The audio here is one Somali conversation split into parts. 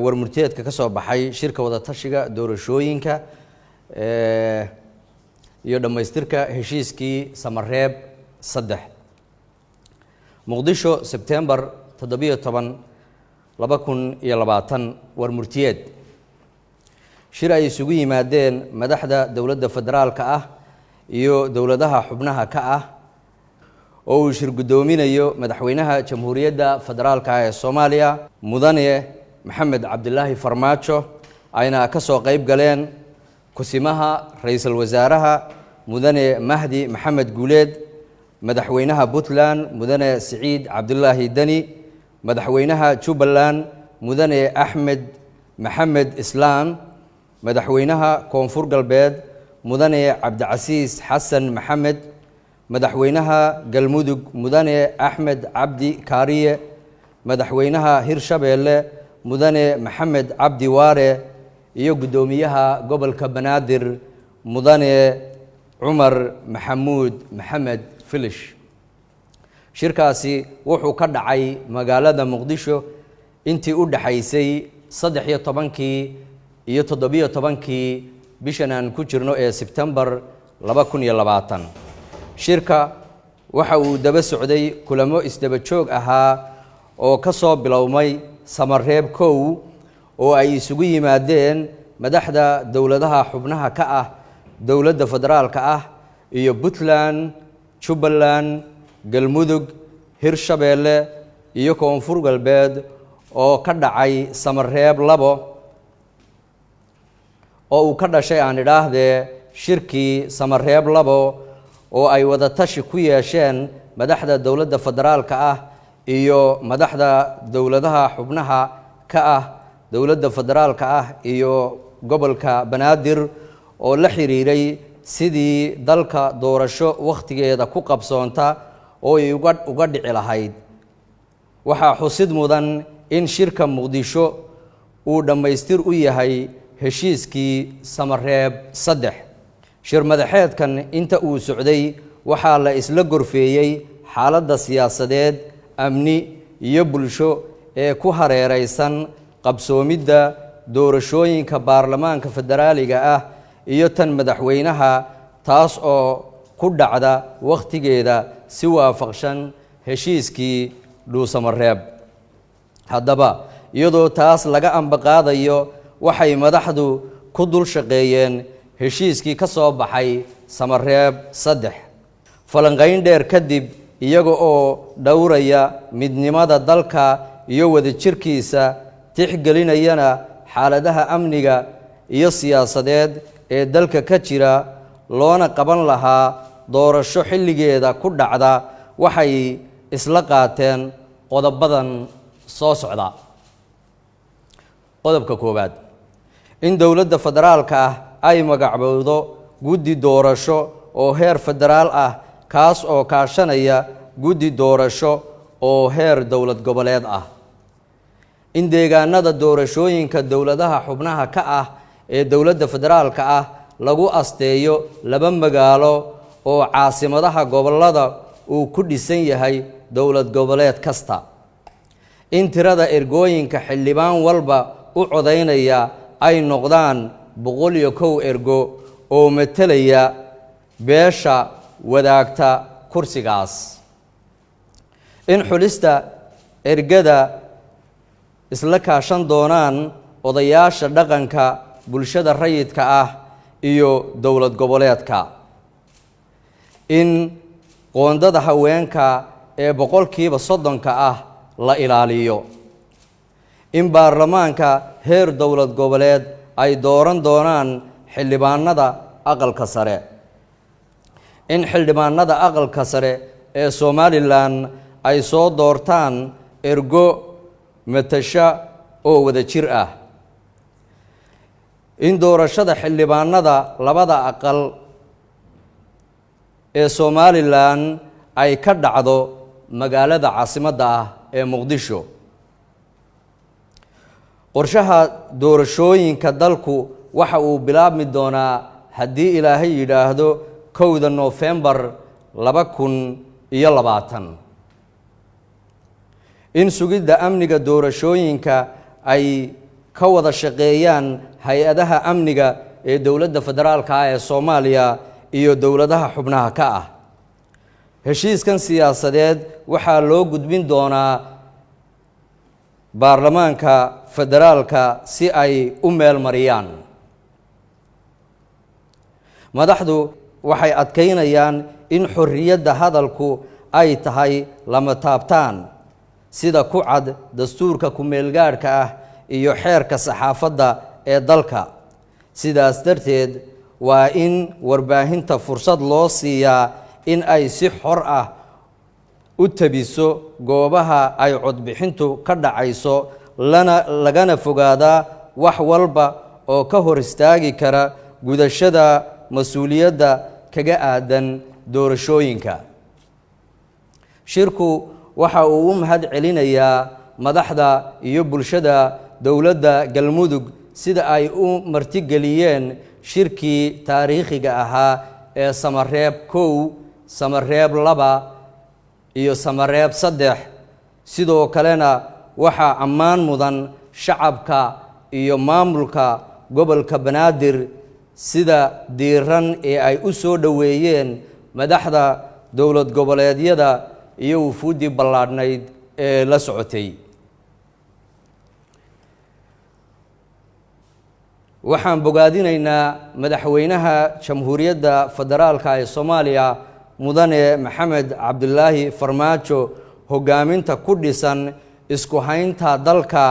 warmurtiyeedka ka soo baxay shirka wada tashiga doorashooyinka iyo dhamaystirka heshiiskii Samareeb 3 Muqdisho September 17 2020 warmurtiyeed shir ay isugu yimaadeen madaxda dawladda federaalka ah iyo dawladaha xubnaha ka ah oo uu shir gudoominayo madaxweynaha jamhuuriyadda federaalka ee Soomaaliya mudane Maxamed Cabdilaahi Farmaajo ayna ka soo qayb galeen kusimaha ra'iisul wasaaraha mudane Mahdi Maxamed Guuleed madaxweynaha Puntland mudane Saciid Cabdilaahi Dani madaxweynaha Jubbaland mudane Axmed Maxamed Islaan madaxweynaha Koonfur Galbeed mudane Cabdicasiis Xasan Maxamed madaxweynaha Galmudug mudane Axmed Cabdi Kaariye madaxweynaha Hirshabeelle mudane Maxamed Cabdi Waare iyo gudoomiyaha gobolka Banaadir mudane Cumar Maxamuud Maxamed Filish shirkaasi wuxuu ka dhacay magaalada Muqdisho intii u dhaxaysay 13 iyo 17 bishan aan ku jirno ee September 2020 shirka waxa uu daba socday kulamo isdaba joog ahaa oo ka soo bilowmay Samareeb 1 oo ay isugu yimaadeen madaxda dawladaha xubnaha ka ah dawladda federaalka ah iyo Puntland Jubbaland Galmudug Hirshabeelle iyo Koonfur Galbeed oo ka dhacay Samareeb 2 oo uu ka dhashay aan idhaahdee shirkii Samareeb 2 oo ay wada tashi ku yeesheen madaxda dawladda federaalka ah iyo madaxda dawladaha xubnaha ka ah dawladda federaalka ah iyo gobolka Banaadir oo la xiriiray sidii dalka doorasho waqtigeeda ku qabsoonta oo ay uga dhici lahayd waxa xusid mudan in shirka Muqdisho uu dhamaystir u yahay heshiiskii Samareeb 3 shir madaxeedkan inta uu socday waxa la isla gorfeeyay xaaladda siyaasadeed amni iyo bulsho ee ku hareeraysan qabsoomidda doorashooyinka baarlamaanka federaaliga ah iyo tan madaxweynaha taas oo ku dhacda waqtigeeda si waafaqsan heshiiskii Samareeb haddaba iyadoo taas laga ambaqaadayo waxay madaxdu ku dul shaqeeyeen heshiiskii ka soo baxay Samareeb 3 falanqayn dheer kadib iyaga oo dhowraya midnimada dalka iyo wadajirkiisa tixgelinayana xaaladaha amniga iyo siyaasadeed ee dalka ka jira loona qaban lahaa doorasho xilligeeda ku dhacda waxay isla qaateen qodobadan soo socda qodobka koowaad in dawladda federaalka ah ay magacowdo guddi doorasho oo heer federaal ah kaas oo kaashanaya guddi doorasho oo heer dawlad goboleed ah in deegaanada doorashooyinka dawladaha xubnaha ka ah ee dawladda federaalka ah lagu asteeyo 2 magaalo oo caasimadaha gobolada uu ku dhisan yahay dawlad goboleed kasta in tirada ergooyinka xildhibaan walba u codaynaya ay noqdaan 101 ergo oo metelaya beesha wadaagta kursigaas in xulista ergada isla kaashan doonaan odayaasha dhaqanka bulshada rayidka ah iyo dawlad goboleedka in qoondada haweenka ee 30% ah la ilaaliyo in baarlamaanka heer dawlad goboleed ay dooran doonaan xildhibaanada aqalka sare in xildhibaanada aqalka sare ee Somaliland ay soo doortaan ergo matasha oo wada jir ah in doorashada xildhibaanada labada aqal ee Somaliland ay ka dhacdo magaalada caasimadda ah ee Muqdisho qorshaha doorashooyinka dalku waxa uu bilaabmi doonaa haddii Ilaahay yiraahdo 1 November 2020 in sugidda amniga doorashooyinka ay ka wada shaqeeyaan hay-adaha amniga ee dowladda federaalka ah ee Soomaaliya iyo dowladaha xubnaha ka ah. heshiiskan siyaasadeed waxaa loo gudbin doonaa baarlamaanka federaalka si ay u meel mariyaan. madaxdu waxay adkeynayaan in xorriyadda hadalku ay tahay lama taabtaan sida ku cad dastuurka ku-meelgaadhka ah iyo xeerka saxaafadda ee dalka. sidaas darteed waa in warbaahinta fursad loo siiyaa in ay si xor ah u tabiso goobaha ay codbixintu ka dhacayso lagana fogaadaa wax walba oo ka hor istaagi kara gudashada mas-uuliyadda kaga aadan doorashooyinka. shirku waxa uu u mahad celinayaa madaxda iyo bulshada dowladda Galmudug sida ay u martigeliyeen shirkii taariikhiga ahaa ee Samareeb 1, Samareeb 2 iyo Samareeb 3. sidoo kalena waxaa ammaan mudan shacabka iyo maamulka gobolka Banaadir sida diiran ee ay u soo dhaweeyeen madaxda dowlad goboleedyada iyo wufuudii ballaadhnayd ee la socotay. waxaan bogaadinaynaa madaxweynaha jamhuuriyadda federaalka ee Soomaaliya mudane Maxamed Cabdulaahi Farmaajo hogaaminta ku dhisan isku haynta dalka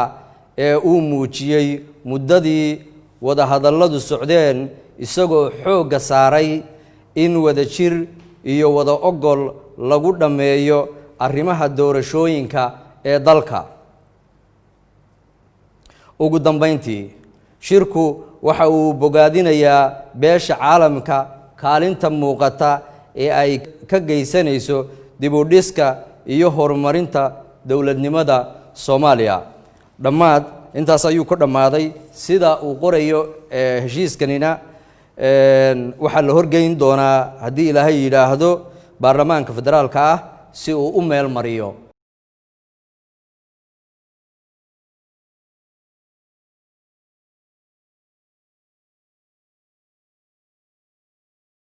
ee uu muujiyey muddadii wadahadalladu socdeen, isagoo xoogga saaray in wadajir iyo wada ogol lagu dhammeeyo arrimaha doorashooyinka ee dalka. ugu dambeyntii, shirku waxa uu bogaadinayaa beesha caalamka kaalinta muuqata ee ay ka geysanayso dib u dhiska iyo horumarinta dowladnimada Soomaaliya. dhammaad intaas ayuu ku dhammaaday sida uu qorayo heshiiskanina waxaa la horgeyn doonaa haddii Ilaahay yidhaahdo baarlamaanka federaalka ah si uu u meel mariyo.